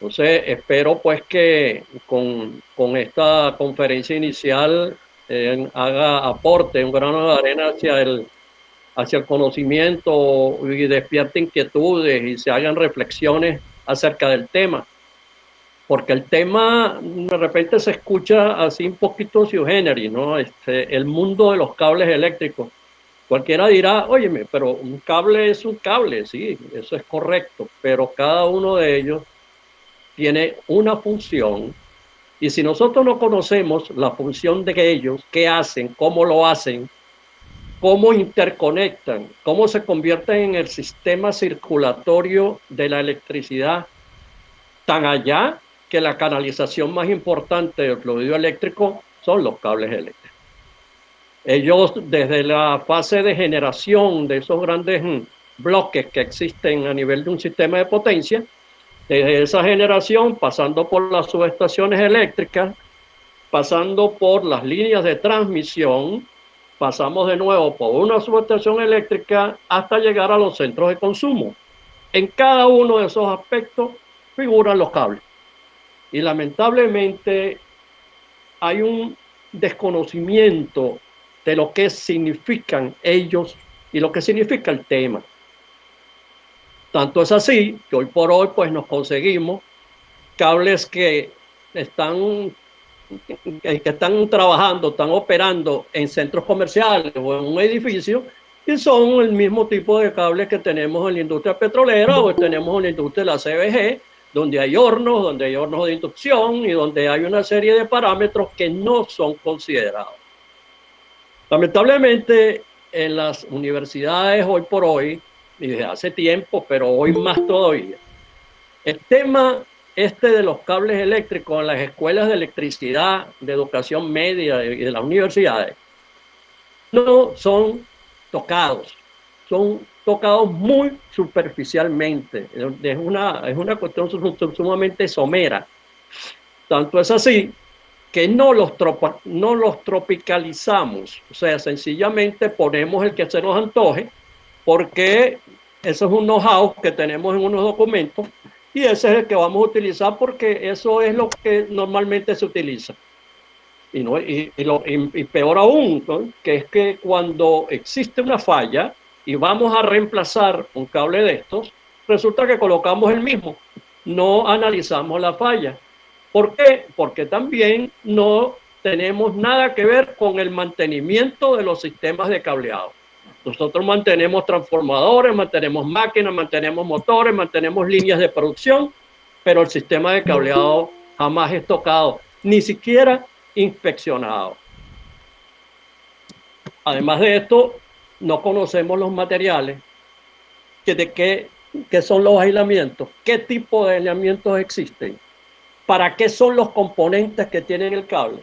Entonces, espero pues que con esta conferencia inicial haga aporte, un grano de arena hacia el conocimiento y despierte inquietudes y se hagan reflexiones acerca del tema. Porque el tema de repente se escucha así un poquito sui generis, ¿no? El mundo de los cables eléctricos. Cualquiera dirá, óyeme, pero un cable es un cable, sí, eso es correcto, pero cada uno de ellos tiene una función y si nosotros no conocemos la función de ellos, qué hacen, cómo lo hacen, cómo interconectan, cómo se convierten en el sistema circulatorio de la electricidad, tan allá que la canalización más importante del fluido eléctrico son los cables eléctricos. Ellos, desde la fase de generación de esos grandes bloques que existen a nivel de un sistema de potencia, desde esa generación, pasando por las subestaciones eléctricas, pasando por las líneas de transmisión, pasamos de nuevo por una subestación eléctrica hasta llegar a los centros de consumo. En cada uno de esos aspectos figuran los cables. Y lamentablemente hay un desconocimiento de lo que significan ellos y lo que significa el tema. Tanto es así que hoy por hoy pues nos conseguimos cables que están trabajando, están operando en centros comerciales o en un edificio y son el mismo tipo de cables que tenemos en la industria petrolera o tenemos en la industria de la CBG, donde hay hornos de inducción y donde hay una serie de parámetros que no son considerados. Lamentablemente, en las universidades hoy por hoy, y desde hace tiempo, pero hoy más todavía, el tema de los cables eléctricos en las escuelas de electricidad, de educación media y de las universidades, no son tocados, son tocados muy superficialmente. Es una cuestión sumamente somera. Tanto es así que no los tropicalizamos, o sea, sencillamente ponemos el que se nos antoje, porque eso es un know-how que tenemos en unos documentos y ese es el que vamos a utilizar porque eso es lo que normalmente se utiliza. Y peor aún, ¿no? Que es que cuando existe una falla y vamos a reemplazar un cable de estos, resulta que colocamos el mismo, no analizamos la falla. ¿Por qué? Porque también no tenemos nada que ver con el mantenimiento de los sistemas de cableado. Nosotros mantenemos transformadores, mantenemos máquinas, mantenemos motores, mantenemos líneas de producción, pero el sistema de cableado jamás es tocado, ni siquiera inspeccionado. Además de esto, no conocemos los materiales, qué son los aislamientos, qué tipo de aislamientos existen, para qué son los componentes que tienen el cable.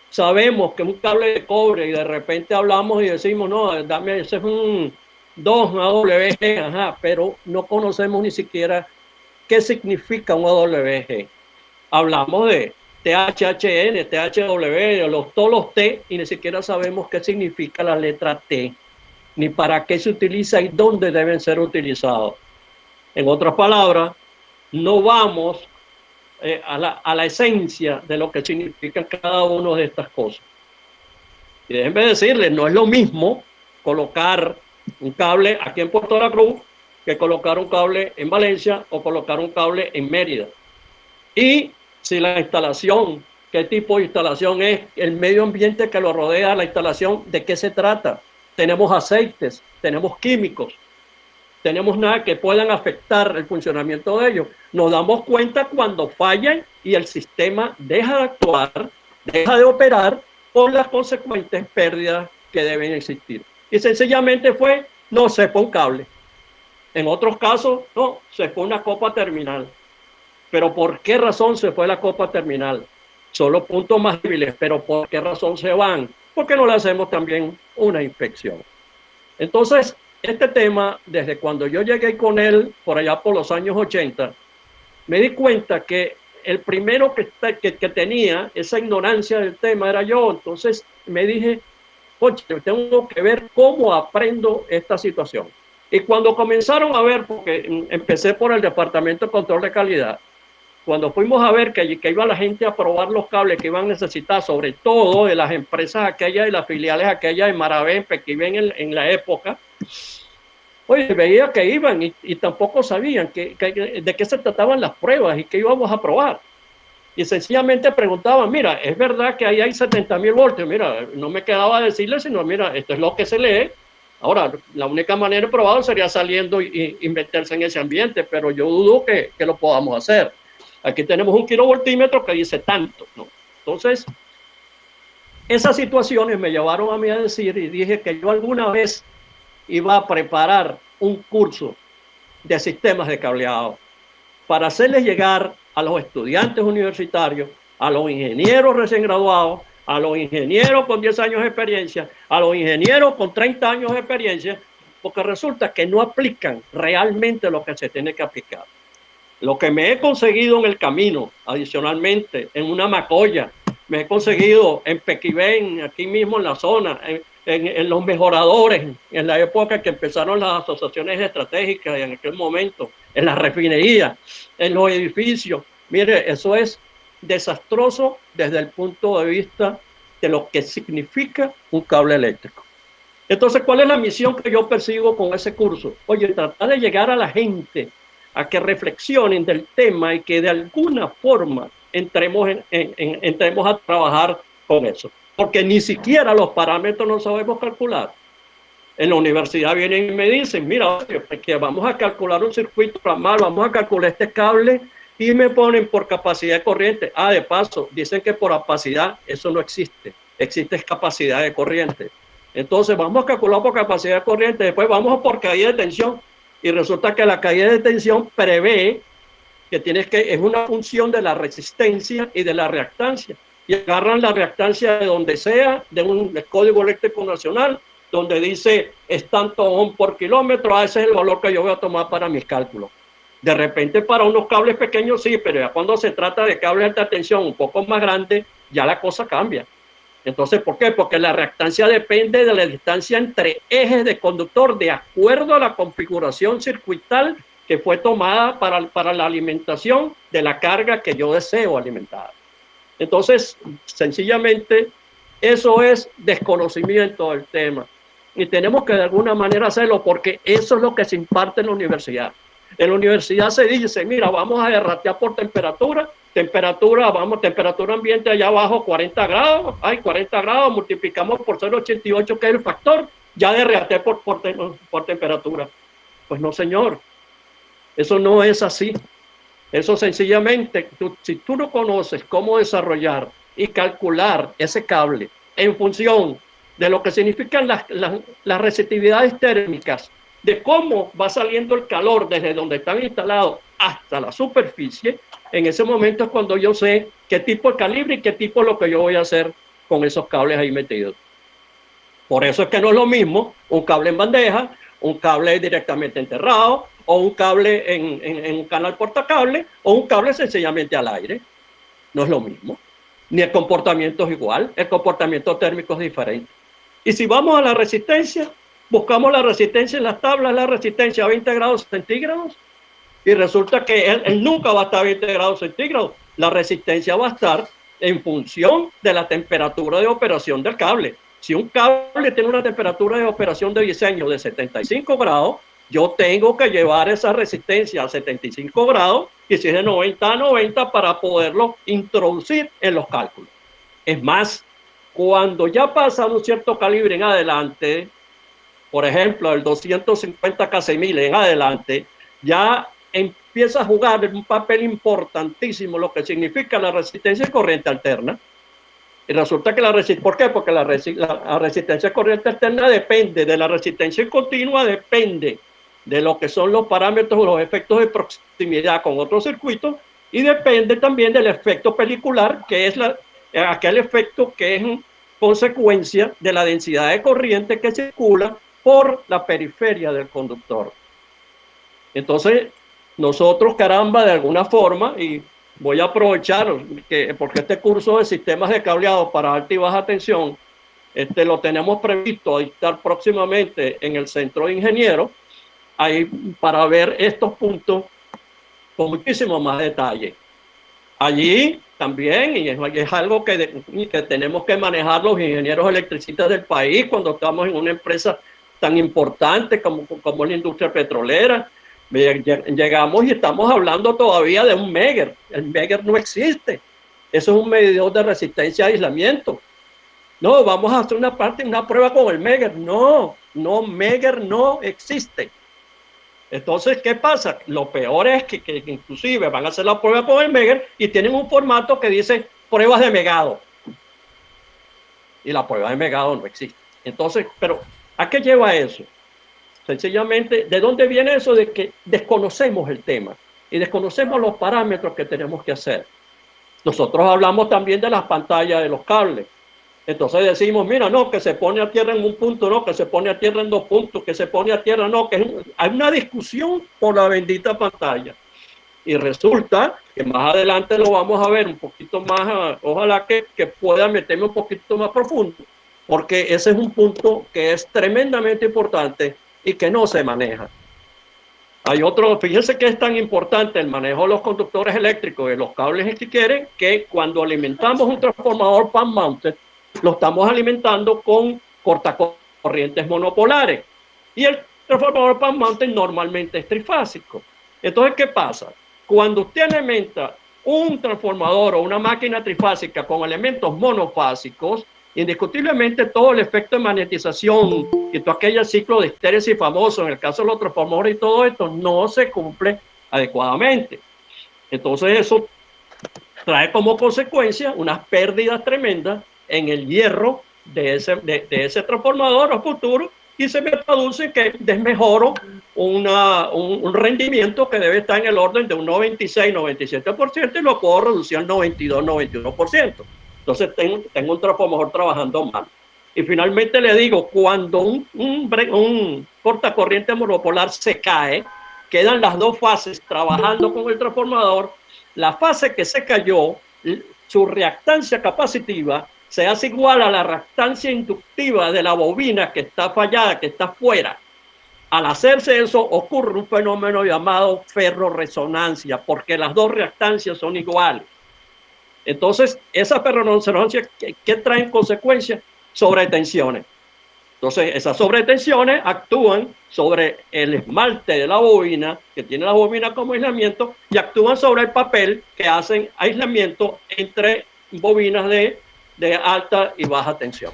Sabemos que es un cable de cobre y de repente hablamos y decimos, no, dame, ese es un 2 AWG, ajá, pero no conocemos ni siquiera qué significa un AWG. Hablamos de THHN, THW, todos los T y ni siquiera sabemos qué significa la letra T, ni para qué se utiliza y dónde deben ser utilizados. En otras palabras, no vamos a la esencia de lo que significan cada una de estas cosas. Y déjenme decirles, no es lo mismo colocar un cable aquí en Puerto La Cruz que colocar un cable en Valencia o colocar un cable en Mérida. Y si la instalación, qué tipo de instalación es, el medio ambiente que lo rodea la instalación, de qué se trata. Tenemos aceites, tenemos químicos, tenemos nada que puedan afectar el funcionamiento de ellos. Nos damos cuenta cuando fallan y el sistema deja de actuar, deja de operar por las consecuentes pérdidas que deben existir. Y sencillamente fue, no, se fue un cable. En otros casos, no, se fue una copa terminal. Pero ¿por qué razón se fue la copa terminal? Son los puntos más débiles, pero ¿por qué razón se van? Porque no le hacemos también una inspección. Entonces, este tema, desde cuando yo llegué con él, por allá por los años 80, me di cuenta que el primero que tenía esa ignorancia del tema era yo. Entonces me dije, oye, tengo que ver cómo aprendo esta situación. Y cuando comenzaron a ver, porque empecé por el Departamento de Control de Calidad, cuando fuimos a ver que iba la gente a probar los cables que iban a necesitar, sobre todo de las empresas aquellas y las filiales aquellas de Maravén, Pequibén en la época, oye, veía que iban y tampoco sabían de qué se trataban las pruebas y qué íbamos a probar. Y sencillamente preguntaban, mira, ¿es verdad que ahí hay 70.000 voltios? Mira, no me quedaba decirle, sino, mira, esto es lo que se lee. Ahora, la única manera de probarlo sería saliendo y meterse en ese ambiente, pero yo dudo que lo podamos hacer. Aquí tenemos un kilovoltímetro que dice tanto, ¿no? Entonces, esas situaciones me llevaron a mí a decir y dije que yo alguna vez iba a preparar un curso de sistemas de cableado para hacerles llegar a los estudiantes universitarios, a los ingenieros recién graduados, a los ingenieros con 10 años de experiencia, a los ingenieros con 30 años de experiencia, porque resulta que no aplican realmente lo que se tiene que aplicar. Lo que me he conseguido en el camino, adicionalmente, en una Macoya, me he conseguido en Pequibén, aquí mismo en la zona, en los mejoradores, en la época que empezaron las asociaciones estratégicas en aquel momento, en la refinería, en los edificios. Mire, eso es desastroso desde el punto de vista de lo que significa un cable eléctrico. Entonces, ¿cuál es la misión que yo persigo con ese curso? Oye, tratar de llegar a la gente a que reflexionen del tema y que de alguna forma entremos a trabajar con eso. Porque ni siquiera los parámetros no sabemos calcular. En la universidad vienen y me dicen, mira, que vamos a calcular un circuito ramal, vamos a calcular este cable y me ponen por capacidad de corriente. Ah, de paso, dicen que por capacidad eso no existe. Existe capacidad de corriente. Entonces vamos a calcular por capacidad de corriente, después vamos por caída de tensión y resulta que la caída de tensión prevé que es una función de la resistencia y de la reactancia. Y agarran la reactancia de donde sea, de un código eléctrico nacional, donde dice es tanto ohm por kilómetro, ese es el valor que yo voy a tomar para mis cálculos. De repente para unos cables pequeños sí, pero ya cuando se trata de cables de alta tensión un poco más grandes, ya la cosa cambia. Entonces, ¿por qué? Porque la reactancia depende de la distancia entre ejes de conductor de acuerdo a la configuración circuital que fue tomada para la alimentación de la carga que yo deseo alimentar. Entonces, sencillamente, eso es desconocimiento del tema. Y tenemos que de alguna manera hacerlo porque eso es lo que se imparte en la universidad. En la universidad se dice, mira, vamos a derratear por temperatura, temperatura ambiente allá abajo 40 grados, hay 40 grados, multiplicamos por 0,88 que es el factor, ya derrateé por temperatura. Pues no, señor, eso no es así. Eso sencillamente, si tú no conoces cómo desarrollar y calcular ese cable en función de lo que significan las resistividades térmicas, de cómo va saliendo el calor desde donde están instalados hasta la superficie, en ese momento es cuando yo sé qué tipo de calibre y qué tipo es lo que yo voy a hacer con esos cables ahí metidos. Por eso es que no es lo mismo un cable en bandeja, un cable directamente enterrado, o un cable en un canal portacable, o un cable sencillamente al aire. No es lo mismo. Ni el comportamiento es igual, el comportamiento térmico es diferente. Y si vamos a la resistencia, buscamos la resistencia en las tablas, la resistencia a 20 grados centígrados, y resulta que él nunca va a estar a 20 grados centígrados. La resistencia va a estar en función de la temperatura de operación del cable. Si un cable tiene una temperatura de operación de diseño de 75 grados, yo tengo que llevar esa resistencia a 75 grados y si es de 90 a 90 para poderlo introducir en los cálculos. Es más, cuando ya pasa un cierto calibre en adelante, por ejemplo, el 250 K6000 en adelante, ya empieza a jugar un papel importantísimo lo que significa la resistencia de corriente alterna. Y resulta que ¿por qué? Porque la resistencia de corriente alterna depende de la resistencia continua, depende de lo que son los parámetros o los efectos de proximidad con otros circuitos y depende también del efecto pelicular, que es aquel efecto que es consecuencia de la densidad de corriente que circula por la periferia del conductor. Entonces, nosotros, caramba, de alguna forma, y voy a aprovechar porque este curso de sistemas de cableado para alta y baja tensión, lo tenemos previsto dictar próximamente en el Centro de Ingenieros, ahí para ver estos puntos con muchísimo más detalle. Allí también, y es algo que tenemos que manejar los ingenieros electricistas del país cuando estamos en una empresa tan importante como la industria petrolera. Llegamos y estamos hablando todavía de un Megger. El Megger no existe. Eso es un medidor de resistencia a aislamiento. No, vamos a hacer una prueba con el Megger. No, Megger no existe. Entonces, ¿qué pasa? Lo peor es que inclusive van a hacer la prueba con el Megger y tienen un formato que dice pruebas de megado. Y la prueba de megado no existe. Entonces, pero ¿a qué lleva eso? Sencillamente, ¿de dónde viene eso? De que desconocemos el tema y desconocemos los parámetros que tenemos que hacer. Nosotros hablamos también de las pantallas de los cables. Entonces decimos, mira, no, que se pone a tierra en un punto, no, que se pone a tierra en dos puntos, que se pone a tierra, no, hay una discusión por la bendita pantalla. Y resulta que más adelante lo vamos a ver un poquito más, ojalá que pueda meterme un poquito más profundo, porque ese es un punto que es tremendamente importante y que no se maneja. Hay otro, fíjense que es tan importante el manejo de los conductores eléctricos y los cables si quieren, que cuando alimentamos un transformador pan mounted, lo estamos alimentando con cortacorrientes monopolares. Y el transformador pan mounted normalmente es trifásico. Entonces, ¿qué pasa? Cuando usted alimenta un transformador o una máquina trifásica con elementos monofásicos, indiscutiblemente todo el efecto de magnetización y todo aquel ciclo de estéresis famoso en el caso de los transformadores y todo esto no se cumple adecuadamente. Entonces eso trae como consecuencia unas pérdidas tremendas en el hierro de ese transformador a futuro y se me traduce que desmejoro un rendimiento que debe estar en el orden de un 96-97% y lo puedo reducir al 92-91%. Entonces tengo un transformador trabajando mal. Y finalmente le digo, cuando un cortacorriente monopolar se cae, quedan las dos fases trabajando con el transformador. La fase que se cayó, su reactancia capacitiva se hace igual a la reactancia inductiva de la bobina que está fallada, que está fuera. Al hacerse eso, ocurre un fenómeno llamado ferroresonancia, porque las dos reactancias son iguales. Entonces, esa ferroresonancia, ¿qué trae en consecuencia? Sobretensiones. Entonces, esas sobretensiones actúan sobre el esmalte de la bobina, que tiene la bobina como aislamiento, y actúan sobre el papel, que hacen aislamiento entre bobinas de alta y baja tensión.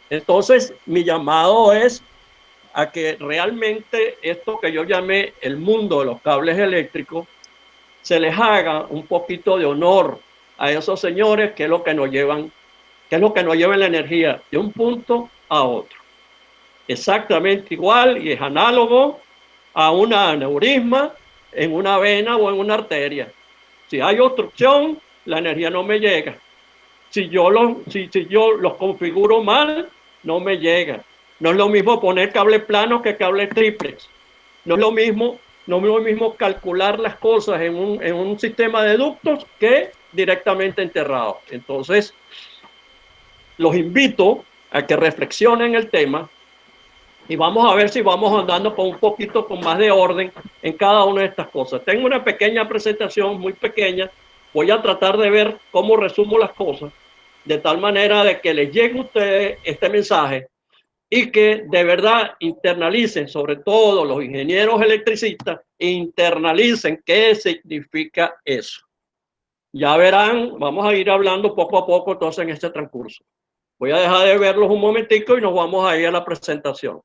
Entonces, mi llamado es a que realmente esto que yo llamé el mundo de los cables eléctricos, se les haga un poquito de honor a esos señores que es lo que nos llevan, la energía de un punto a otro. Exactamente igual y es análogo a un aneurisma en una vena o en una arteria. Si hay obstrucción, la energía no me llega. Si yo los configuro mal, no me llega. No es lo mismo poner cable plano que cable triplex. No es lo mismo calcular las cosas en un sistema de ductos que directamente enterrado. Entonces, los invito a que reflexionen el tema y vamos a ver si vamos andando con un poquito con más de orden en cada una de estas cosas. Tengo una pequeña presentación, muy pequeña. Voy a tratar de ver cómo resumo las cosas, de tal manera de que les llegue a ustedes este mensaje y que de verdad internalicen, sobre todo los ingenieros electricistas, internalicen qué significa eso. Ya verán, vamos a ir hablando poco a poco entonces en este transcurso. Voy a dejar de verlos un momentico y nos vamos a ir a la presentación.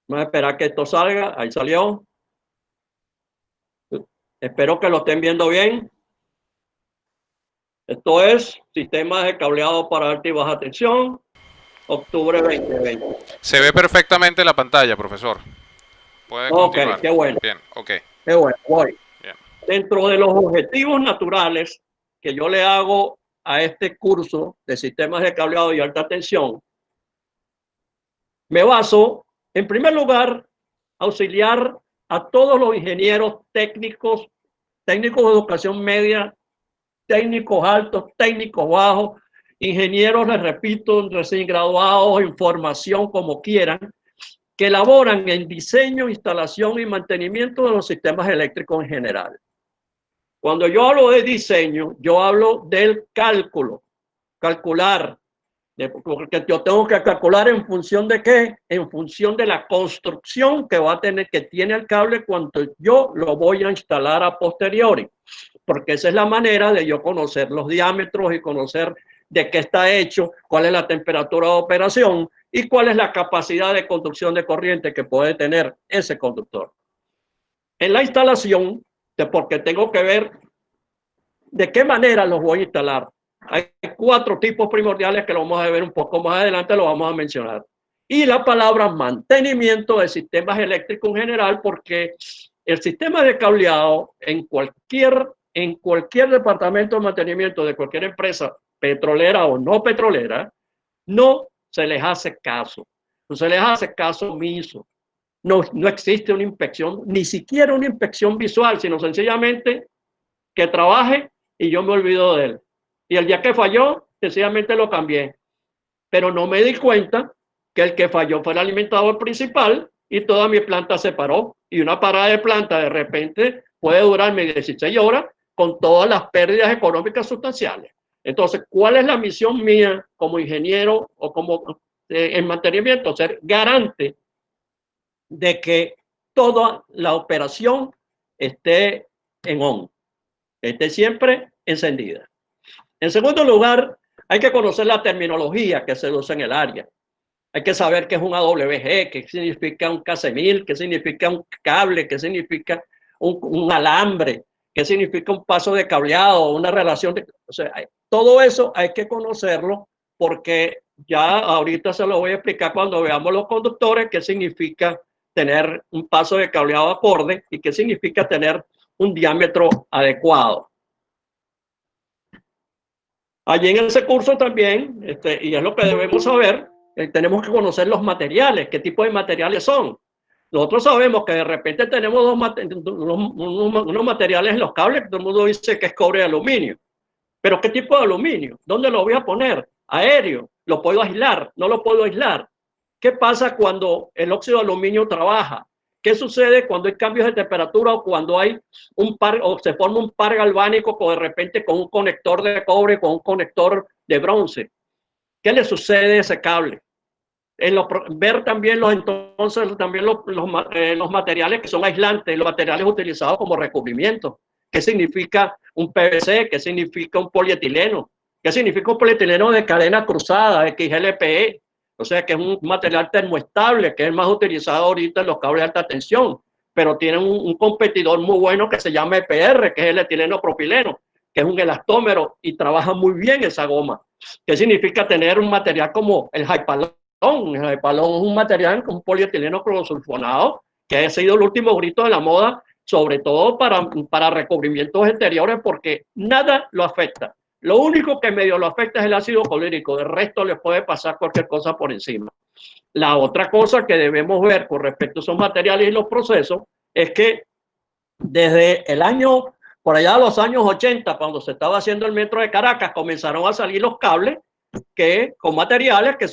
Vamos a esperar que esto salga. Ahí salió. Espero que lo estén viendo bien. Esto es Sistemas de Cableado para Alta y Baja Tensión, octubre 2020. Se ve perfectamente la pantalla, profesor. Puede continuar. Qué bueno. Bien, ok. Qué bueno, voy. Bien. Dentro de los objetivos naturales que yo le hago a este curso de sistemas de cableado y alta tensión, Me baso, en primer lugar, auxiliar a todos los ingenieros técnicos, técnicos de educación media, técnicos altos, técnicos bajos, ingenieros, les repito, recién graduados, en formación, como quieran, que elaboran en diseño, instalación y mantenimiento de los sistemas eléctricos en general. Cuando yo hablo de diseño, yo hablo del cálculo, calcular, porque yo tengo que calcular en función de qué, en función de la construcción que va a tener, que tiene el cable cuando yo lo voy a instalar a posteriori, porque esa es la manera de yo conocer los diámetros y conocer de qué está hecho, cuál es la temperatura de operación y cuál es la capacidad de conducción de corriente que puede tener ese conductor. En la instalación, porque tengo que ver de qué manera los voy a instalar. Hay 4 tipos primordiales que lo vamos a ver un poco más adelante, lo vamos a mencionar. Y la palabra mantenimiento de sistemas eléctricos en general, porque el sistema de cableado en cualquier departamento de mantenimiento de cualquier empresa petrolera o no petrolera, no se les hace caso. No se les hace caso omiso. No existe una inspección, ni siquiera una inspección visual, sino sencillamente que trabaje y yo me olvido de él. Y el día que falló, sencillamente lo cambié. Pero no me di cuenta que el que falló fue el alimentador principal y toda mi planta se paró. Y una parada de planta de repente puede durarme 16 horas con todas las pérdidas económicas sustanciales. Entonces, ¿cuál es la misión mía como ingeniero o como en mantenimiento? Ser garante de que toda la operación esté en on, esté siempre encendida. En segundo lugar, hay que conocer la terminología que se usa en el área. Hay que saber qué es un AWG, qué significa un KC1000, qué significa un cable, qué significa un alambre, qué significa un paso de cableado, una relación de... O sea, todo eso hay que conocerlo porque ya ahorita se lo voy a explicar cuando veamos los conductores, qué significa tener un paso de cableado acorde y qué significa tener un diámetro adecuado. Allí en ese curso también, y es lo que debemos saber, tenemos que conocer los materiales, qué tipo de materiales son. Nosotros sabemos que de repente tenemos unos materiales en los cables, que todo el mundo dice que es cobre y aluminio. Pero ¿qué tipo de aluminio? ¿Dónde lo voy a poner? Aéreo. ¿Lo puedo aislar? ¿No lo puedo aislar? ¿Qué pasa cuando el óxido de aluminio trabaja? ¿Qué sucede cuando hay cambios de temperatura o cuando hay un par o se forma un par galvánico de repente con un conector de cobre, con un conector de bronce? ¿Qué le sucede a ese cable? Ver también los materiales que son aislantes, los materiales utilizados como recubrimiento. ¿Qué significa un PVC? ¿Qué significa un polietileno? ¿Qué significa un polietileno de cadena cruzada, XLPE? O sea, que es un material termoestable, que es el más utilizado ahorita en los cables de alta tensión, pero tiene un competidor muy bueno que se llama EPR, que es el etileno propileno, que es un elastómero y trabaja muy bien esa goma. ¿Qué significa tener un material como el Hypalon? El Hypalon es un material con polietileno clorosulfonado, que ha sido el último grito de la moda, sobre todo para recubrimientos exteriores, porque nada lo afecta. Lo único que medio lo afecta es el ácido clorhídrico, del resto le puede pasar cualquier cosa por encima. La otra cosa que debemos ver con respecto a esos materiales y los procesos es que desde el año, por allá a los años 80, cuando se estaba haciendo el metro de Caracas, comenzaron a salir los cables que, con materiales que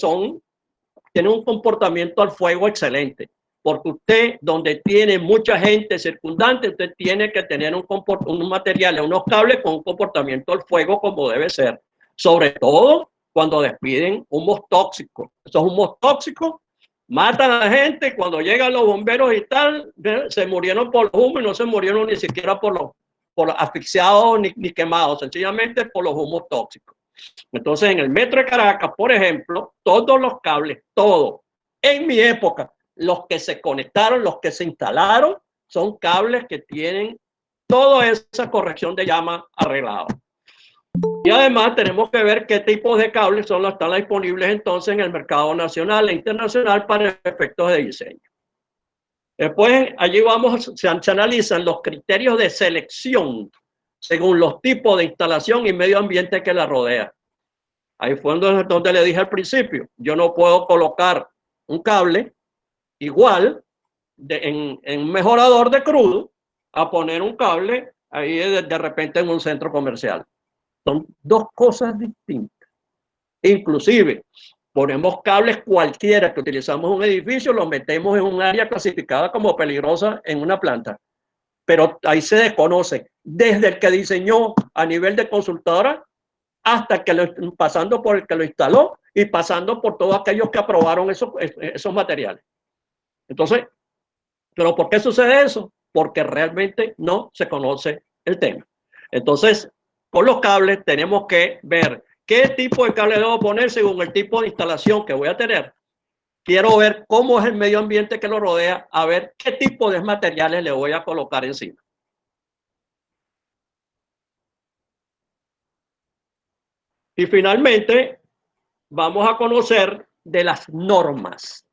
tienen un comportamiento al fuego excelente. Porque usted, donde tiene mucha gente circundante, usted tiene que tener un material, unos cables con un comportamiento al fuego como debe ser. Sobre todo cuando despiden humos tóxicos. Esos humos tóxicos matan a la gente. Cuando llegan los bomberos y tal, se murieron por los humos y no se murieron ni siquiera por asfixiados ni quemados, sencillamente por los humos tóxicos. Entonces, en el metro de Caracas, por ejemplo, todos los cables, todos, en mi época, los que se conectaron, los que se instalaron, son cables que tienen toda esa corrección de llama arreglado. Y además tenemos que ver qué tipos de cables están disponibles entonces en el mercado nacional e internacional para efectos de diseño. Después, allí se analizan los criterios de selección según los tipos de instalación y medio ambiente que la rodea. Ahí fue donde le dije al principio, yo no puedo colocar un cable igual en un mejorador de crudo a poner un cable ahí de repente en un centro comercial. Son dos cosas distintas. Inclusive, ponemos cables cualquiera que utilizamos en un edificio, los metemos en un área clasificada como peligrosa en una planta. Pero ahí se desconoce, desde el que diseñó a nivel de consultora hasta que pasando por el que lo instaló y pasando por todos aquellos que aprobaron esos materiales. Entonces, ¿pero por qué sucede eso? Porque realmente no se conoce el tema. Entonces, con los cables tenemos que ver qué tipo de cable debo poner según el tipo de instalación que voy a tener. Quiero ver cómo es el medio ambiente que lo rodea, a ver qué tipo de materiales le voy a colocar encima. Y finalmente, vamos a conocer de las normas.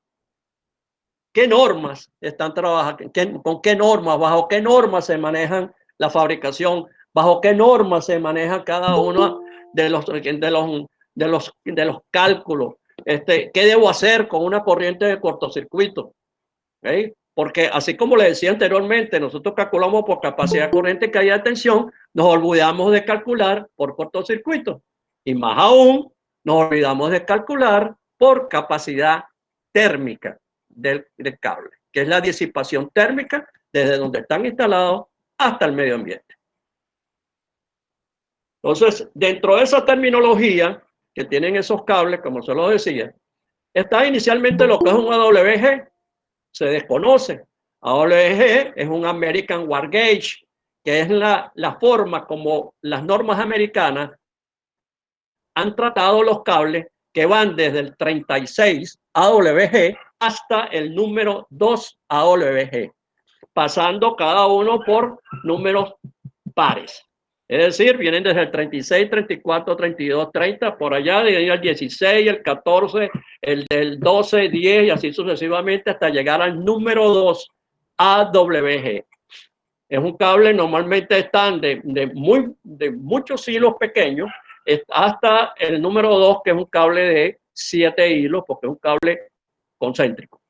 ¿Qué normas están trabajando? ¿Con qué normas? ¿Bajo qué normas se manejan la fabricación? ¿Bajo qué normas se maneja cada uno de los cálculos? ¿Qué debo hacer con una corriente de cortocircuito? ¿Okay? Porque así como le decía anteriormente, nosotros calculamos por capacidad corriente que haya tensión, nos olvidamos de calcular por cortocircuito. Y más aún, nos olvidamos de calcular por capacidad térmica del cable, que es la disipación térmica desde donde están instalados hasta el medio ambiente. Entonces, dentro de esa terminología que tienen esos cables, como se lo decía, está inicialmente lo que es un AWG, se desconoce. AWG es un American Wire Gauge, que es la forma como las normas americanas han tratado los cables que van desde el 36 AWG hasta el número 2 AWG, pasando cada uno por números pares. Es decir, vienen desde el 36, 34, 32, 30, por allá, de el 16, el 14, el del 12, 10 y así sucesivamente hasta llegar al número 2, AWG. Es un cable, normalmente están de muchos hilos pequeños hasta el número 2, que es un cable de 7 hilos, porque es un cable concéntrico.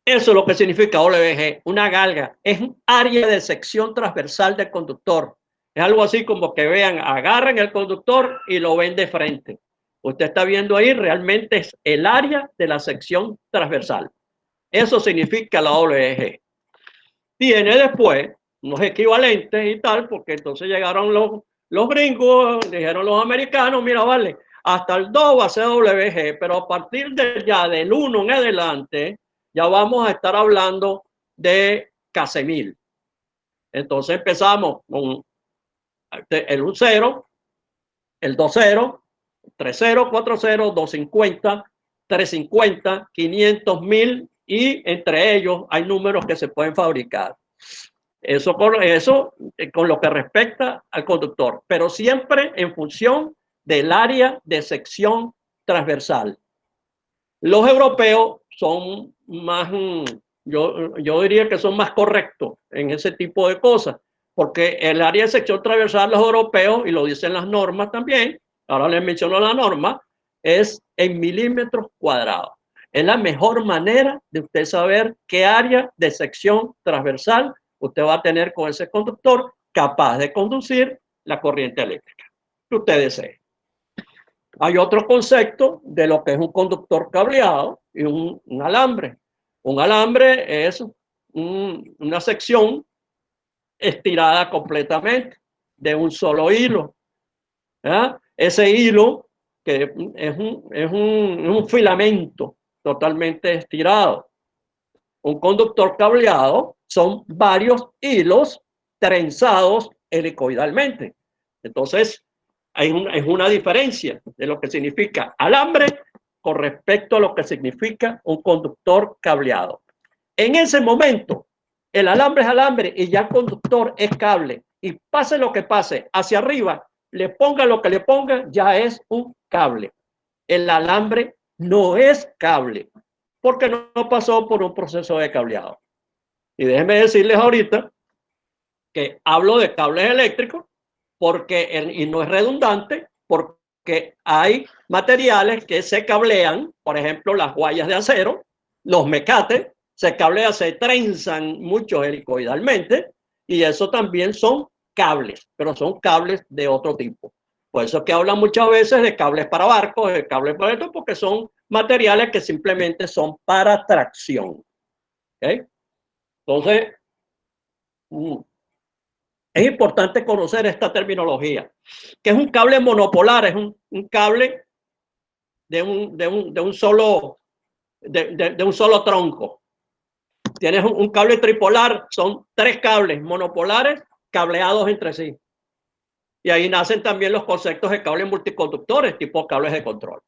Eso es lo que significa OLVG, una galga, es un área de sección transversal del conductor. Es algo así como que vean, agarren el conductor y lo ven de frente. Usted está viendo ahí, realmente es el área de la sección transversal. Eso significa la OLVG. Tiene después unos equivalentes y tal, porque entonces llegaron los gringos, dijeron los americanos, mira, vale, hasta el 2 va a ser WG, pero a partir de ya del 1 en adelante, ya vamos a estar hablando de K6000. Entonces empezamos con el 1-0, el 2-0, 3-0, 4-0, 250, 350, 500, 1000 y entre ellos hay números que se pueden fabricar. Eso con lo que respecta al conductor, pero siempre en función del área de sección transversal. Los europeos son más, yo diría que son más correctos en ese tipo de cosas, porque el área de sección transversal, los europeos, y lo dicen las normas también, ahora les menciono la norma, es en milímetros cuadrados. Es la mejor manera de usted saber qué área de sección transversal usted va a tener con ese conductor capaz de conducir la corriente eléctrica que usted desee. Hay otro concepto de lo que es un conductor cableado y un alambre. Un alambre es una sección estirada completamente de un solo hilo. ¿Ya? Ese hilo que es un filamento totalmente estirado. Un conductor cableado son varios hilos trenzados helicoidalmente. Entonces, es una diferencia de lo que significa alambre con respecto a lo que significa un conductor cableado. En ese momento, el alambre es alambre y ya el conductor es cable. Y pase lo que pase hacia arriba, le ponga lo que le ponga, ya es un cable. El alambre no es cable porque no pasó por un proceso de cableado. Y déjenme decirles ahorita que hablo de cables eléctricos porque, y no es redundante, porque que hay materiales que se cablean, por ejemplo, las guayas de acero, los mecates, se cablean, se trenzan mucho helicoidalmente, y eso también son cables, pero son cables de otro tipo. Por eso es que hablan muchas veces de cables para barcos, de cables para esto, porque son materiales que simplemente son para tracción. ¿Okay? Entonces, es importante conocer esta terminología, que es un cable monopolar, es un cable de un solo tronco. Tienes un cable tripolar, son 3 cables monopolares cableados entre sí. Y ahí nacen también los conceptos de cables multiconductores, tipo cables de control.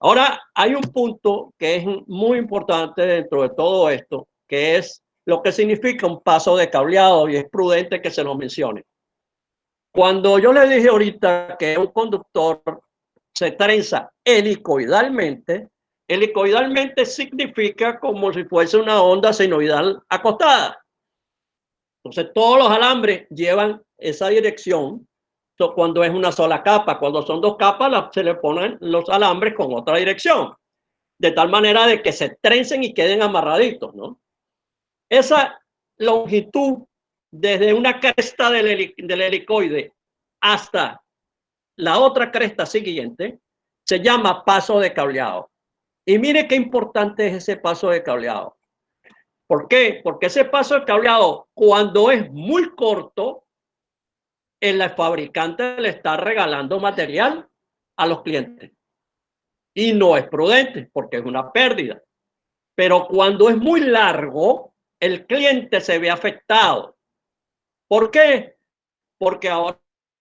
Ahora, hay un punto que es muy importante dentro de todo esto, que es lo que significa un paso de cableado, y es prudente que se lo mencione. Cuando yo le dije ahorita que un conductor se trenza helicoidalmente, helicoidalmente significa como si fuese una onda senoidal acostada. Entonces, todos los alambres llevan esa dirección. Cuando es una sola capa, cuando son 2 capas, se le ponen los alambres con otra dirección, de tal manera de que se trencen y queden amarraditos, ¿no? Esa longitud desde una cresta del helicoide hasta la otra cresta siguiente se llama paso de cableado. Y mire qué importante es ese paso de cableado. ¿Por qué? Porque ese paso de cableado, cuando es muy corto, el fabricante le está regalando material a los clientes. Y no es prudente porque es una pérdida. Pero cuando es muy largo, el cliente se ve afectado. ¿Por qué? Porque ahora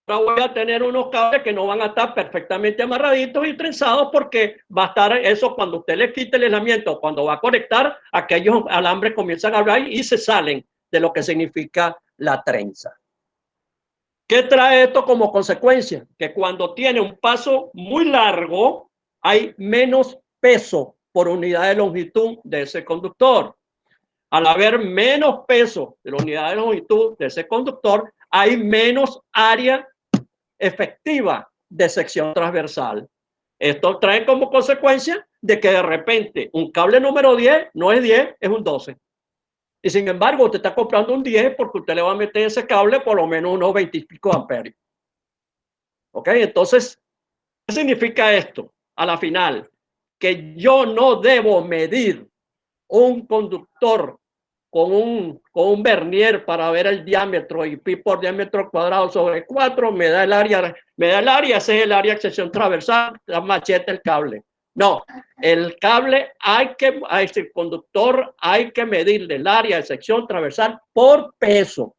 voy a tener unos cables que no van a estar perfectamente amarraditos y trenzados, porque va a estar eso cuando usted le quite el aislamiento, cuando va a conectar, aquellos alambres comienzan a hablar y se salen de lo que significa la trenza. ¿Qué trae esto como consecuencia? Que cuando tiene un paso muy largo, hay menos peso por unidad de longitud de ese conductor. Al haber menos peso de la unidad de longitud de ese conductor, hay menos área efectiva de sección transversal. Esto trae como consecuencia de que de repente un cable número 10 no es 10, es un 12. Y sin embargo, usted está comprando un 10 porque usted le va a meter ese cable por lo menos unos 20 y pico amperios. ¿Ok? Entonces, ¿qué significa esto? A la final, que yo no debo medir un conductor con un vernier para ver el diámetro, y pi por diámetro cuadrado sobre 4 me da el área, ese es el área de sección transversal, la machete el cable. No, el cable a ese conductor hay que medirle el área de sección transversal por peso.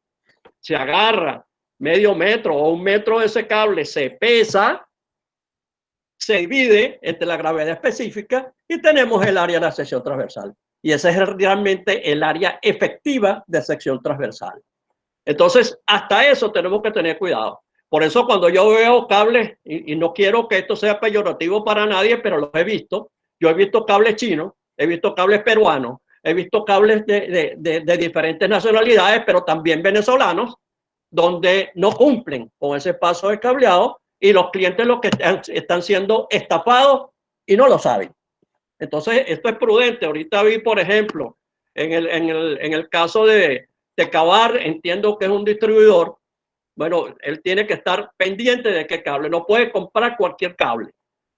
Se agarra medio metro o 1 metro de ese cable, se pesa, se divide entre la gravedad específica y tenemos el área de la sección transversal. Y ese es realmente el área efectiva de sección transversal. Entonces, hasta eso tenemos que tener cuidado. Por eso cuando yo veo cables, y no quiero que esto sea peyorativo para nadie, pero lo he visto. Yo he visto cables chinos, he visto cables peruanos, he visto cables de diferentes nacionalidades, pero también venezolanos, donde no cumplen con ese paso de cableado, y los clientes lo que están siendo estafados y no lo saben. Entonces, esto es prudente. Ahorita vi, por ejemplo, en el caso de Cavar, entiendo que es un distribuidor. Bueno, él tiene que estar pendiente de qué cable. No puede comprar cualquier cable,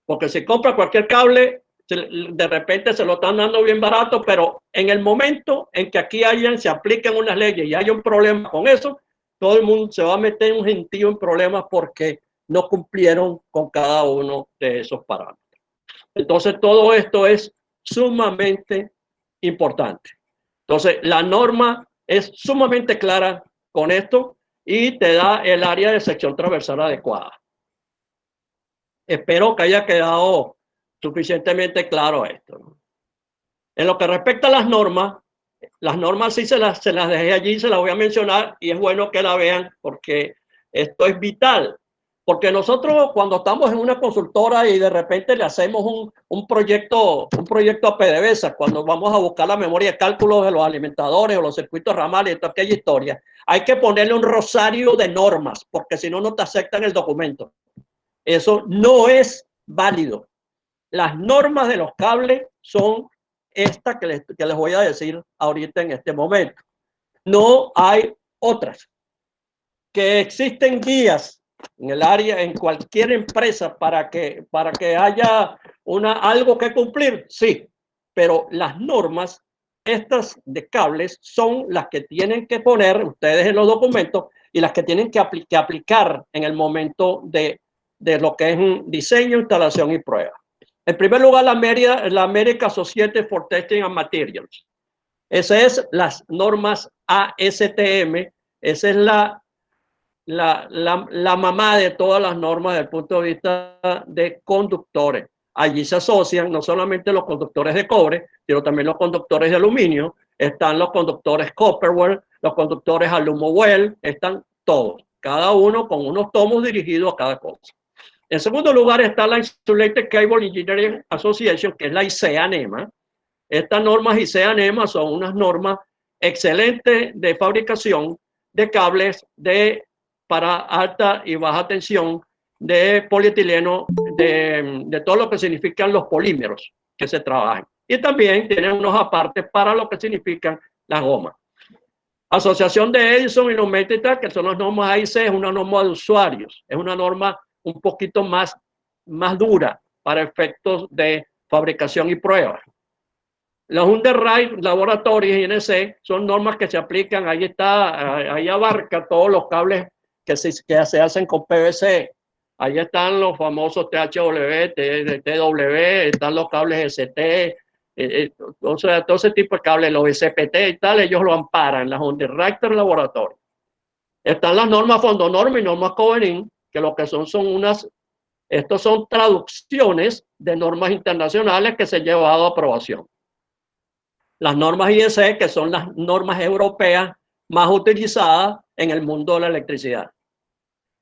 porque si compra cualquier cable, de repente se lo están dando bien barato, pero en el momento en que aquí se apliquen unas leyes y hay un problema con eso, todo el mundo se va a meter un gentío en problemas porque no cumplieron con cada uno de esos parámetros. Entonces, todo esto es sumamente importante. Entonces, la norma es sumamente clara con esto y te da el área de sección transversal adecuada. Espero que haya quedado suficientemente claro esto, ¿no? En lo que respecta a las normas sí se las dejé allí, se las voy a mencionar, y es bueno que la vean porque esto es vital. Porque nosotros, cuando estamos en una consultora y de repente le hacemos un proyecto a PDVSA, cuando vamos a buscar la memoria de cálculo de los alimentadores o los circuitos ramales y toda aquella historia, hay que ponerle un rosario de normas, porque si no, no te aceptan el documento. Eso no es válido. Las normas de los cables son estas que les voy a decir ahorita en este momento. No hay otras. Que existen guías en el área, en cualquier empresa para que haya algo que cumplir, sí, pero las normas estas de cables son las que tienen que poner ustedes en los documentos y las que tienen que aplicar en el momento de lo que es un diseño, instalación y prueba. En primer lugar, la American Society for Testing and Materials. Esas es las normas ASTM. Esa es la mamá de todas las normas desde el punto de vista de conductores. Allí se asocian no solamente los conductores de cobre, sino también los conductores de aluminio, están los conductores Copperwell, los conductores Alumowell, están todos, cada uno con unos tomos dirigidos a cada cosa. En segundo lugar está la Insulated Cable Engineering Association, que es la ICEA-NEMA. Estas normas ICEA-NEMA son unas normas excelentes de fabricación de cables para alta y baja tensión de polietileno, de todo lo que significan los polímeros que se trabajan. Y también tienen unos apartes para lo que significan las gomas. Asociación de Edison y Nometrica, que son las normas AIC, es una norma de usuarios, es una norma un poquito más dura para efectos de fabricación y pruebas. Los Underwrite Laboratories INC son normas que se aplican, ahí abarca todos los cables que se hacen con PVC. Ahí están los famosos THW, TW, están los cables ST, o sea, todo ese tipo de cables, los SPT y tal, ellos lo amparan, las Underwriter Laboratories. Están las normas Fondonorma y normas Covenin, que lo que son estos son traducciones de normas internacionales que se han llevado a aprobación. Las normas IEC, que son las normas europeas más utilizadas en el mundo de la electricidad.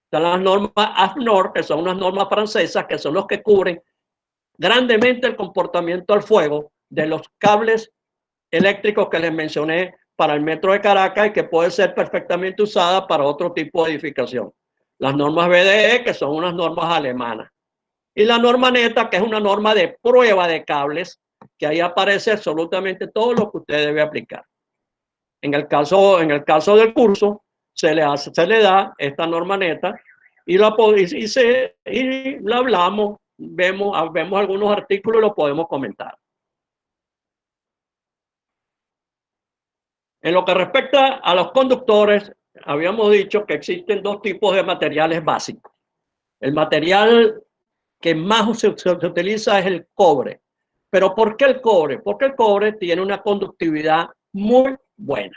Están las normas AFNOR, que son unas normas francesas, que son los que cubren grandemente el comportamiento al fuego de los cables eléctricos que les mencioné para el metro de Caracas y que puede ser perfectamente usada para otro tipo de edificación. Las normas BDE, que son unas normas alemanas. Y la norma NETA, que es una norma de prueba de cables, que ahí aparece absolutamente todo lo que usted debe aplicar. En el caso del curso, se le da esta norma NETA y la hablamos, vemos algunos artículos y lo podemos comentar. En lo que respecta a los conductores, habíamos dicho que existen dos tipos de materiales básicos. El material que más se utiliza es el cobre. ¿Pero por qué el cobre? Porque el cobre tiene una conductividad muy buena.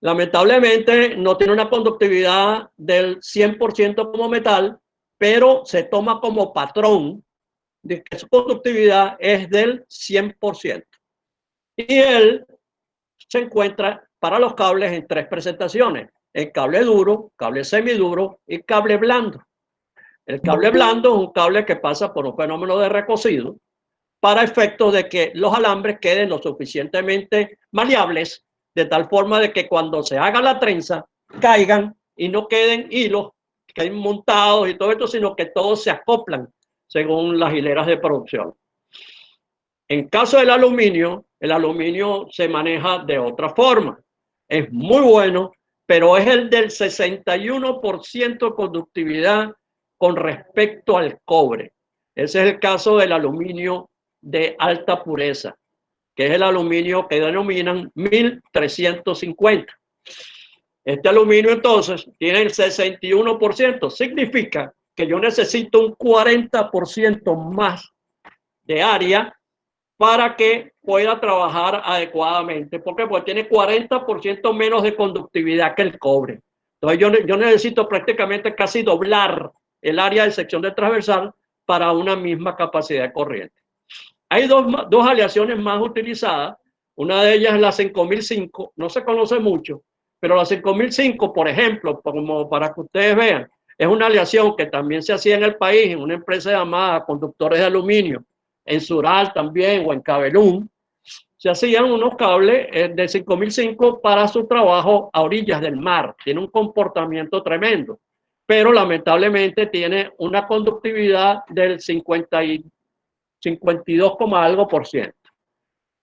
Lamentablemente no tiene una conductividad del 100% como metal, pero se toma como patrón de que su conductividad es del 100%. Y él se encuentra para los cables en tres presentaciones: el cable duro, cable semiduro y cable blando. El cable blando es un cable que pasa por un fenómeno de recocido para efectos de que los alambres queden lo suficientemente maleables, de tal forma de que cuando se haga la trenza caigan y no queden hilos, queden montados y todo esto, sino que todos se acoplan según las hileras de producción. En caso del aluminio, el aluminio se maneja de otra forma. Es muy bueno, pero es el del 61% conductividad con respecto al cobre. Ese es el caso del aluminio de alta pureza, que es el aluminio que denominan 1350. Este aluminio entonces tiene el 61%, significa que yo necesito un 40% más de área para que pueda trabajar adecuadamente, porque pues tiene 40% menos de conductividad que el cobre. Entonces yo necesito prácticamente casi doblar el área de sección de transversal para una misma capacidad de corriente. Hay dos aleaciones más utilizadas. Una de ellas es la 5005, no se conoce mucho, pero la 5005, por ejemplo, como para que ustedes vean, es una aleación que también se hacía en el país, en una empresa llamada Conductores de Aluminio, en Sural también, o en Cabelún. Se hacían unos cables de 5005 para su trabajo a orillas del mar. Tiene un comportamiento tremendo. pero lamentablemente tiene una conductividad del 52, algo por ciento.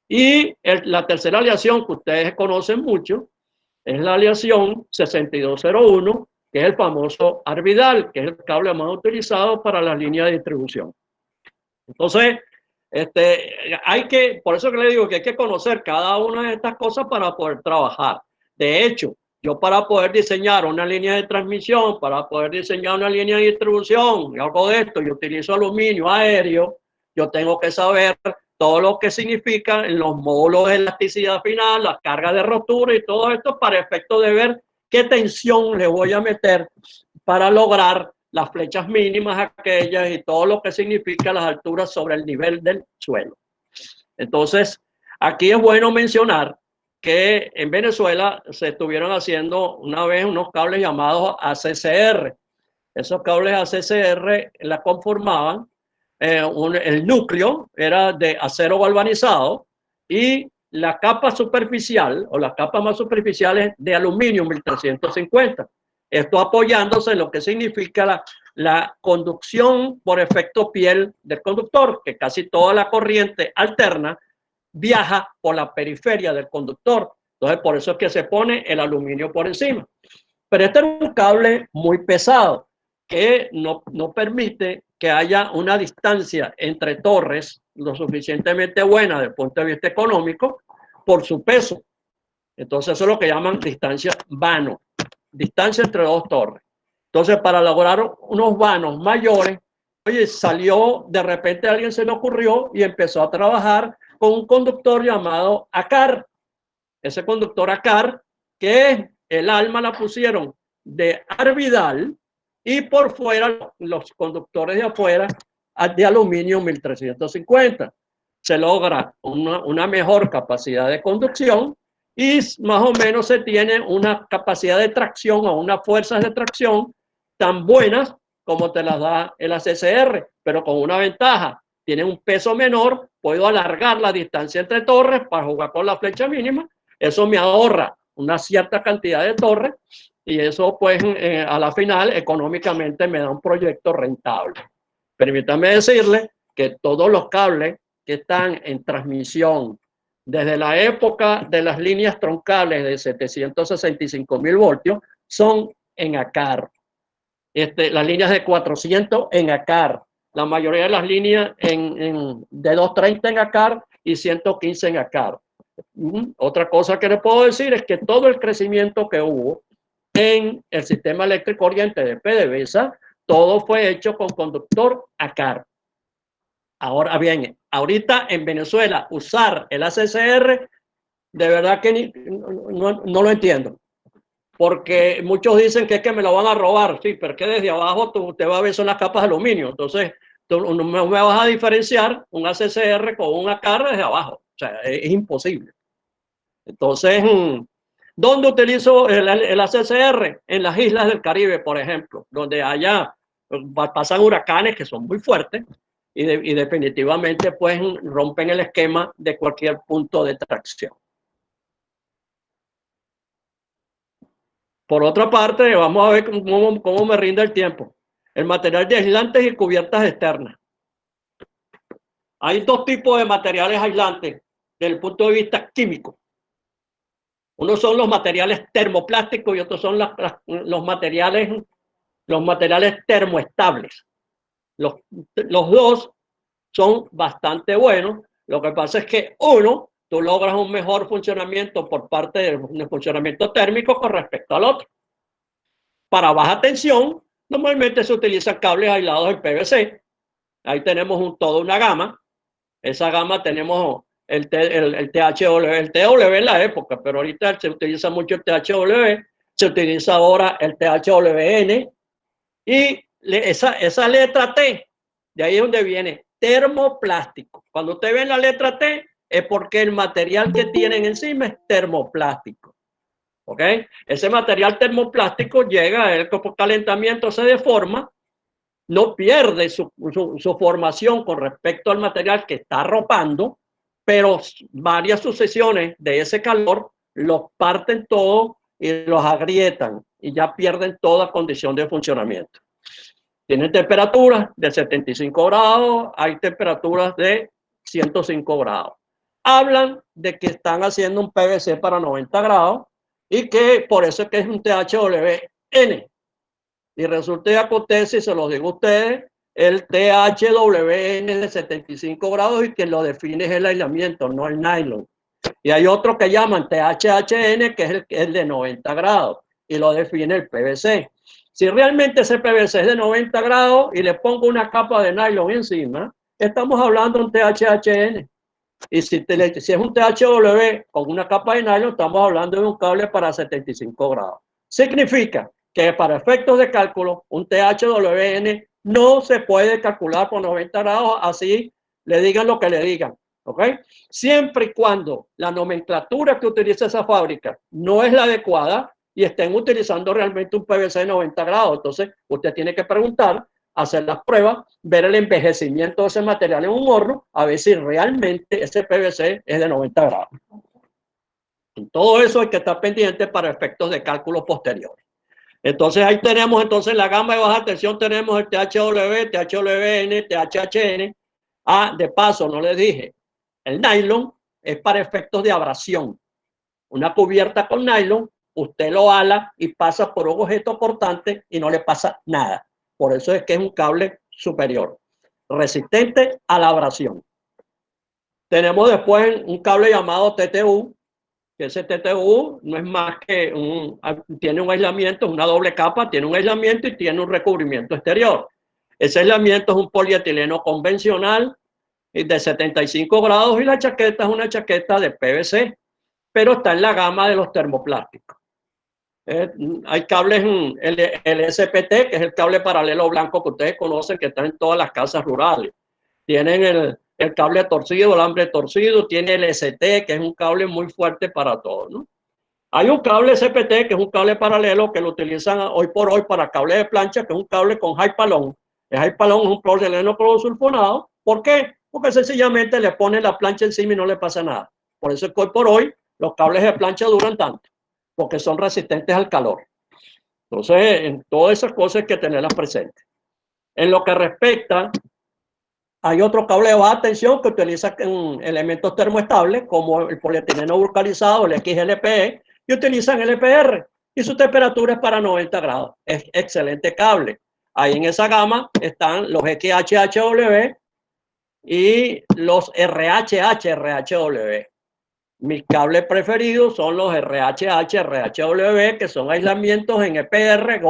Y la tercera aleación que ustedes conocen mucho es la aleación 6201, que es el famoso Arvidal, que es el cable más utilizado para las líneas de distribución. Entonces, por eso que le digo que hay que conocer cada una de estas cosas para poder trabajar. De hecho, yo para poder diseñar una línea de transmisión, para poder diseñar una línea de distribución, y algo de esto, yo utilizo aluminio aéreo, yo tengo que saber todo lo que significa en los módulos de elasticidad final, las cargas de rotura y todo esto para efecto de ver qué tensión le voy a meter para lograr las flechas mínimas aquellas y todo lo que significa las alturas sobre el nivel del suelo. Entonces, aquí es bueno mencionar que en Venezuela se estuvieron haciendo una vez unos cables llamados ACCR. Esos cables ACCR la conformaban, el núcleo era de acero galvanizado y la capa superficial o las capas más superficiales de aluminio 1350. Esto apoyándose en lo que significa la conducción por efecto piel del conductor, que casi toda la corriente alterna viaja por la periferia del conductor. Entonces, por eso es que se pone el aluminio por encima. Pero este es un cable muy pesado que no permite que haya una distancia entre torres lo suficientemente buena desde el punto de vista económico por su peso. Entonces, eso es lo que llaman distancia vano, distancia entre dos torres. Entonces, para lograr unos vanos mayores, oye, salió, de repente a alguien se le ocurrió y empezó a trabajar con un conductor llamado ACAR. Ese conductor ACAR, que el alma la pusieron de Arvidal y por fuera los conductores de afuera de aluminio 1350. Se logra una mejor capacidad de conducción y más o menos se tiene una capacidad de tracción o unas fuerzas de tracción tan buenas como te las da el ACCR, pero con una ventaja. Tiene un peso menor, puedo alargar la distancia entre torres para jugar con la flecha mínima. Eso me ahorra una cierta cantidad de torres y eso pues a la final económicamente me da un proyecto rentable. Permítame decirle que todos los cables que están en transmisión desde la época de las líneas troncales de 765.000 voltios son en ACAR. Las líneas de 400 en ACAR. La mayoría de las líneas de 230 en ACAR y 115 en ACAR. Otra cosa que le puedo decir es que todo el crecimiento que hubo en el sistema eléctrico corriente de PDVSA, todo fue hecho con conductor ACAR. Ahora bien, ahorita en Venezuela usar el ACCR, de verdad que no lo entiendo. Porque muchos dicen que es que me lo van a robar, sí, pero que desde abajo usted va a ver son las capas de aluminio. Entonces, tú no me vas a diferenciar un ACCR con un ACAR desde abajo. O sea, es imposible. Entonces, ¿dónde utilizo el ACCR? En las islas del Caribe, por ejemplo, donde pasan huracanes que son muy fuertes y definitivamente pues rompen el esquema de cualquier punto de tracción. Por otra parte, vamos a ver cómo me rinde el tiempo. El material de aislantes y cubiertas externas. Hay dos tipos de materiales aislantes desde el punto de vista químico. Uno son los materiales termoplásticos y otros son los materiales termoestables. Los dos son bastante buenos. Lo que pasa es que uno, tú logras un mejor funcionamiento por parte del funcionamiento térmico con respecto al otro. Para baja tensión, normalmente se utilizan cables aislados en PVC. Ahí tenemos toda una gama. Esa gama tenemos el THW, el TW en la época, pero ahorita se utiliza mucho el THW, se utiliza ahora el THWN y esa letra T, de ahí es donde viene termoplástico. Cuando usted ve la letra T es porque el material que tienen encima es termoplástico. ¿Ok? Ese material termoplástico llega, el calentamiento se deforma, no pierde su formación con respecto al material que está arropando, pero varias sucesiones de ese calor los parten todo y los agrietan y ya pierden toda condición de funcionamiento. Tienen temperaturas de 75 grados, hay temperaturas de 105 grados. Hablan de que están haciendo un PVC para 90 grados y que por eso es que es un THWN. Y resulta y acontece, y se los digo a ustedes, el THWN es de 75 grados y quien lo define es el aislamiento, no el nylon. Y hay otro que llaman THHN, que es el de 90 grados, y lo define el PVC. Si realmente ese PVC es de 90 grados y le pongo una capa de nylon encima, estamos hablando de un THHN. Y si es un THW con una capa de nylon, estamos hablando de un cable para 75 grados. Significa que para efectos de cálculo, un THWN no se puede calcular por 90 grados, así le digan lo que le digan. ¿Ok? Siempre y cuando la nomenclatura que utiliza esa fábrica no es la adecuada y estén utilizando realmente un PVC de 90 grados. Entonces, usted tiene que preguntar, hacer las pruebas, ver el envejecimiento de ese material en un horno, a ver si realmente ese PVC es de 90 grados. En todo eso hay que estar pendiente para efectos de cálculos posteriores. Entonces ahí tenemos entonces la gama de baja tensión, tenemos el THW, THWN, THHN. Ah, de paso, no les dije, el nylon es para efectos de abrasión. Una cubierta con nylon, usted lo ala y pasa por un objeto cortante y no le pasa nada. Por eso es que es un cable superior, resistente a la abrasión. Tenemos después un cable llamado TTU, que ese TTU no es más que tiene un aislamiento, una doble capa, tiene un aislamiento y tiene un recubrimiento exterior. Ese aislamiento es un polietileno convencional de 75 grados y la chaqueta es una chaqueta de PVC, pero está en la gama de los termoplásticos. Hay cables, el SPT, que es el cable paralelo blanco que ustedes conocen, que está en todas las casas rurales. Tienen el cable torcido, el alambre torcido, tiene el ST, que es un cable muy fuerte para todo, ¿no? Hay un cable SPT, que es un cable paralelo, que lo utilizan hoy por hoy para cable de plancha, que es un cable con Hypalon. El Hypalon es un polietileno clorosulfonado. ¿Por qué? Porque sencillamente le ponen la plancha encima y no le pasa nada. Por eso es que hoy por hoy los cables de plancha duran tanto, porque son resistentes al calor. Entonces, en todas esas cosas hay que tenerlas presentes. En lo que respecta, hay otro cable de baja tensión que utiliza elementos termoestables, como el polietileno vulcanizado, el XLPE, y utilizan LPR, y su temperatura es para 90 grados. Es excelente cable. Ahí en esa gama están los XHHW y los RHH-RHW. Mis cables preferidos son los RHH-RHW, que son aislamientos en EPR,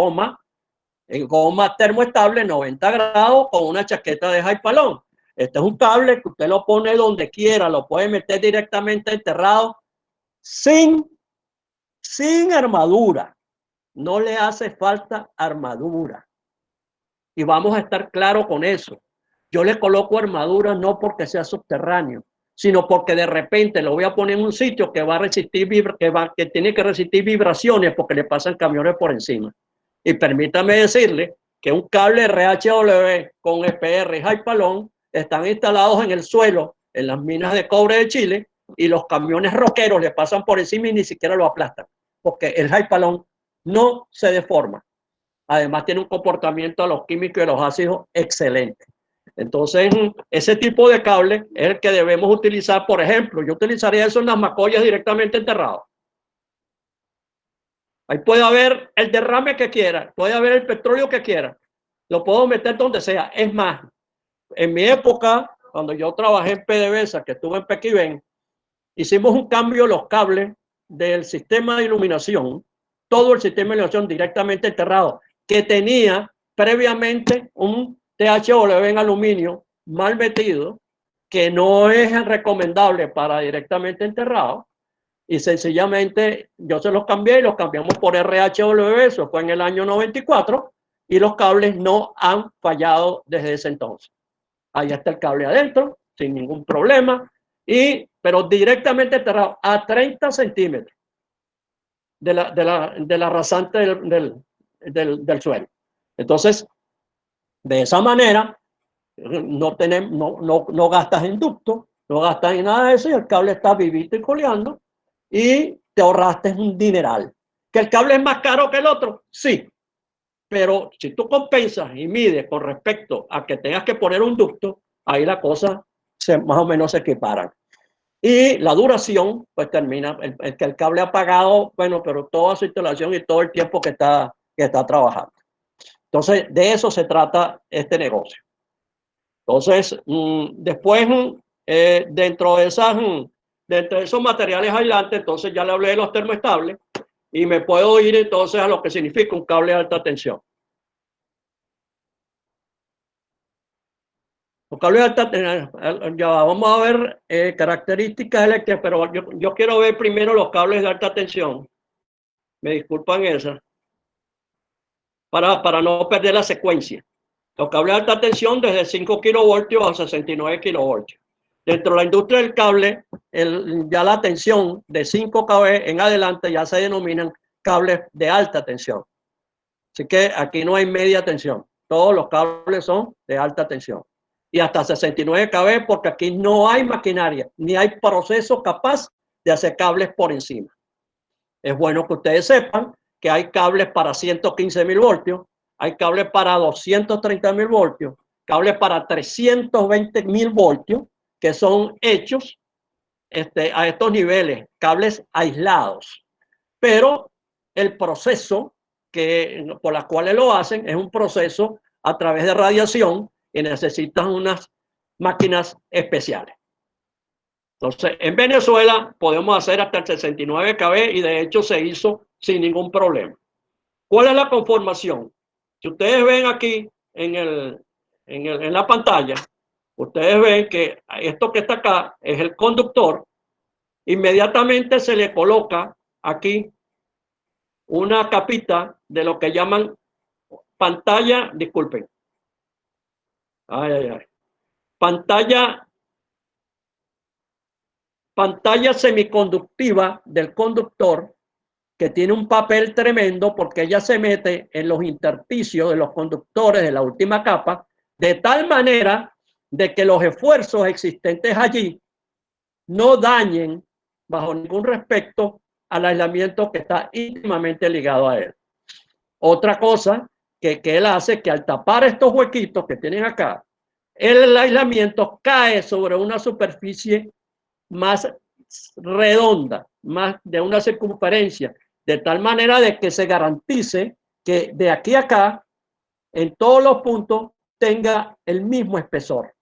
en goma termoestable 90 grados con una chaqueta de Hypalon. Este es un cable que usted lo pone donde quiera, lo puede meter directamente enterrado sin armadura. No le hace falta armadura. Y vamos a estar claros con eso. Yo le coloco armadura no porque sea subterráneo, sino porque de repente lo voy a poner en un sitio que va a resistir, que tiene que resistir vibraciones porque le pasan camiones por encima. Y permítame decirle que un cable RHW con EPR y Hypalon están instalados en el suelo, en las minas de cobre de Chile, y los camiones roqueros le pasan por encima y ni siquiera lo aplastan, porque el Hypalon no se deforma. Además tiene un comportamiento a los químicos y a los ácidos excelente. Entonces, ese tipo de cable es el que debemos utilizar. Por ejemplo, yo utilizaría eso en las macollas directamente enterrado. Ahí puede haber el derrame que quiera, puede haber el petróleo que quiera. Lo puedo meter donde sea. Es más, en mi época, cuando yo trabajé en PDVSA, que estuve en Pequibén, hicimos un cambio de los cables del sistema de iluminación, todo el sistema de iluminación directamente enterrado, que tenía previamente un THW en aluminio mal metido, que no es recomendable para directamente enterrado, y sencillamente yo se los cambié y los cambiamos por RHW, eso fue en el año 94, y los cables no han fallado desde ese entonces. Ahí está el cable adentro, sin ningún problema, pero directamente enterrado a 30 centímetros de la rasante del suelo. Entonces, de esa manera, no gastas en ducto, no gastas en nada de eso y el cable está vivito y coleando y te ahorraste un dineral. ¿Que el cable es más caro que el otro? Sí. Pero si tú compensas y mides con respecto a que tengas que poner un ducto, ahí la cosa más o menos se equiparan. Y la duración, pues termina, que el cable ha pagado, bueno, pero toda su instalación y todo el tiempo que está trabajando. Entonces, de eso se trata este negocio. Entonces, después, dentro de esos materiales aislantes, entonces ya le hablé de los termoestables y me puedo ir entonces a lo que significa un cable de alta tensión. Los cables de alta tensión, ya vamos a ver características eléctricas, pero yo quiero ver primero los cables de alta tensión. Me disculpan esa, para no perder la secuencia. Los cables de alta tensión desde 5 kilovoltios a 69 kilovoltios. Dentro de la industria del cable, ya la tensión de 5 kV en adelante ya se denominan cables de alta tensión. Así que aquí no hay media tensión. Todos los cables son de alta tensión. Y hasta 69 kV porque aquí no hay maquinaria, ni hay proceso capaz de hacer cables por encima. Es bueno que ustedes sepan que hay cables para 115.000 voltios, hay cables para 230.000 voltios, cables para 320.000 voltios, que son hechos a estos niveles, cables aislados. Pero el proceso por las cuales lo hacen es un proceso a través de radiación y necesitan unas máquinas especiales. Entonces, en Venezuela podemos hacer hasta el 69 kV y de hecho se hizo sin ningún problema. ¿Cuál es la conformación? Si ustedes ven aquí en la pantalla, ustedes ven que esto que está acá es el conductor. Inmediatamente se le coloca aquí una capita de lo que llaman pantalla, disculpen, pantalla semiconductiva del conductor, que tiene un papel tremendo porque ella se mete en los intersticios de los conductores de la última capa, de tal manera de que los esfuerzos existentes allí no dañen bajo ningún respecto al aislamiento que está íntimamente ligado a él. Otra cosa que él hace, que al tapar estos huequitos que tienen acá, el aislamiento cae sobre una superficie más redonda, más de una circunferencia, de tal manera de que se garantice que de aquí a acá, en todos los puntos, tenga el mismo espesor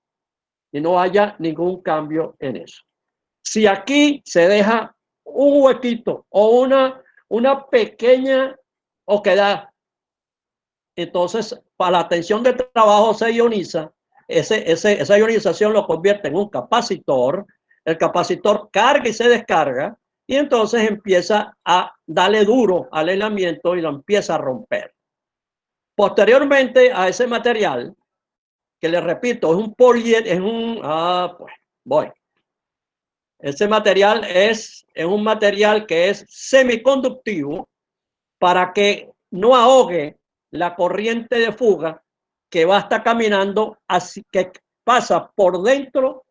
y no haya ningún cambio en eso. Si aquí se deja un huequito o una pequeña oquedad, entonces para la tensión de trabajo se ioniza, esa ionización lo convierte en un capacitor, el capacitor carga y se descarga, y entonces empieza a darle duro al aislamiento y lo empieza a romper. Posteriormente a ese material, que le repito, es un ese material es un material que es semiconductivo para que no ahogue la corriente de fuga que va a estar caminando, así que pasa por dentro